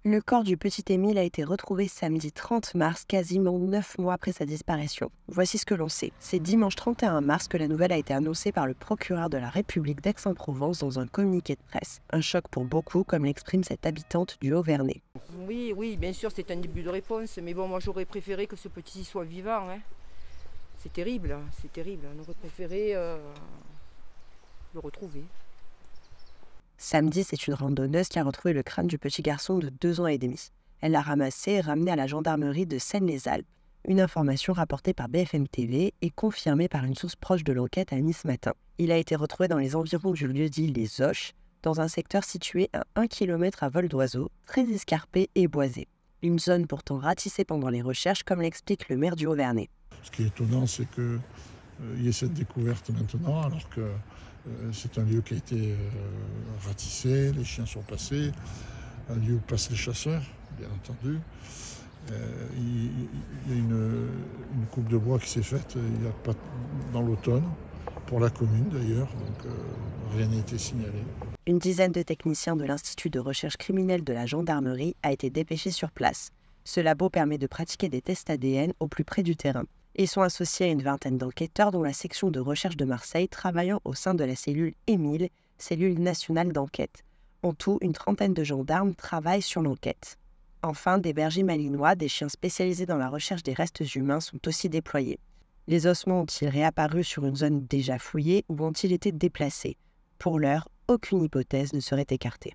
Le corps du petit Émile a été retrouvé samedi 30 mars, quasiment 9 mois après sa disparition. Voici ce que l'on sait. C'est dimanche 31 mars que la nouvelle a été annoncée par le procureur de la République d'Aix-en-Provence dans un communiqué de presse. Un choc pour beaucoup, comme l'exprime cette habitante du Haut-Vernay. Oui, oui, bien sûr, c'est un début de réponse, mais bon, moi j'aurais préféré que ce petit soit vivant, hein. C'est terrible, hein, c'est terrible. On aurait préféré le retrouver. Samedi, c'est une randonneuse qui a retrouvé le crâne du petit garçon de 2 ans et demi. Elle l'a ramassé et ramené à la gendarmerie de Seine-les-Alpes. Une information rapportée par BFM TV et confirmée par une source proche de l'enquête à Nice Matin. Il a été retrouvé dans les environs du lieu-dit Les Oches, dans un secteur situé à 1 kilomètre à vol d'oiseau, très escarpé et boisé. Une zone pourtant ratissée pendant les recherches, comme l'explique le maire du Haut-Vernay. Ce qui est étonnant, c'est qu'il y ait cette découverte maintenant, alors que c'est un lieu qui a été ratissé, les chiens sont passés, un lieu où passent les chasseurs, bien entendu. Il y a une coupe de bois qui s'est faite il y a pas, dans l'automne, pour la commune d'ailleurs, donc rien n'a été signalé. Une dizaine de techniciens de l'Institut de recherche criminelle de la gendarmerie a été dépêchés sur place. Ce labo permet de pratiquer des tests ADN au plus près du terrain. Ils sont associés à une vingtaine d'enquêteurs dont la section de recherche de Marseille travaillant au sein de la cellule Émile, cellule nationale d'enquête. En tout, une trentaine de gendarmes travaillent sur l'enquête. Enfin, des bergers malinois, des chiens spécialisés dans la recherche des restes humains, sont aussi déployés. Les ossements ont-ils réapparu sur une zone déjà fouillée ou ont-ils été déplacés? Pour l'heure, aucune hypothèse ne serait écartée.